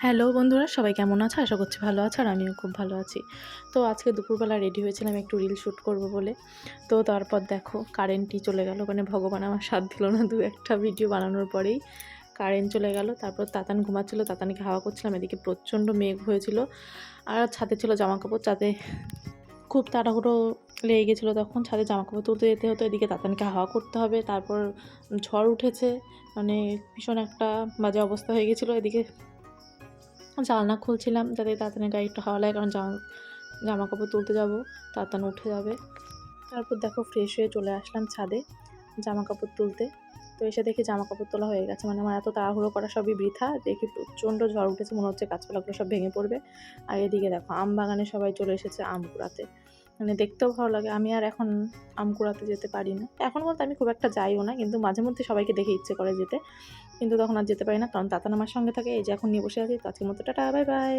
Hello বন্ধুরা, সবাই কেমন আছো? আশা করছি ভালো আছো আর আমিও খুব ভালো আছি। তো আজকে দুপুরবেলা রেডি হয়েছিলাম একটু রিল শ্যুট করব বলে। তো তারপর দেখো কারেন্টই চলে গেল। মানে ভগবান আমার সাথ দিল না, দু একটা ভিডিও বানানোর পরেই কারেন্ট চলে গেল। তারপর তাতান ঘুমাচ্ছিল, তাতানকে হাওয়া করছিলাম। এদিকে প্রচণ্ড মেঘ হয়েছিল আর ছাদে ছিল জামাকাপড়, ছাদে খুব তাড়াহুড়ো লেগে গেছিলো। তখন ছাদে জামাকাপড় তুলতে যেতে হতো, এদিকে তাতানকে হাওয়া করতে হবে। তারপর ঝড় উঠেছে, মানে ভীষণ একটা বাজে অবস্থা হয়ে গেছিলো। এদিকে জানলা খুলছিলাম যাতে তাতানের গায়ে একটু হাওয়া লাগে, কারণ জামা কাপড় তুলতে যাব, তাতান উঠে যাবে। তারপর দেখো ফ্রেশ হয়ে চলে আসলাম ছাদে জামা কাপড় তুলতে। তো এসে দেখি জামা কাপড় তোলা হয়ে গেছে, মানে আমার এত তাড়াহুড়ো করা সবই বৃথা। দেখি প্রচণ্ড ঝড় উঠেছে, মনে হচ্ছে গাছপালাগুলো সব ভেঙে পড়বে। আর এদিকে দেখো আম বাগানে সবাই চলে এসেছে আম কুড়াতে। মানে দেখতেও ভালো লাগে। আমি আর এখন আম কুড়াতে যেতে পারি না, এখন বলতে আমি খুব একটা যাইও না, কিন্তু মাঝে মধ্যে সবাইকে দেখে ইচ্ছে করে যেতে, কিন্তু তখন আর যেতে পারি না কারণ তাতান আমার সঙ্গে থাকে। এই যে এখন নিয়ে বসে আছি। তো আজকের মতো টাটা, বাই বাই।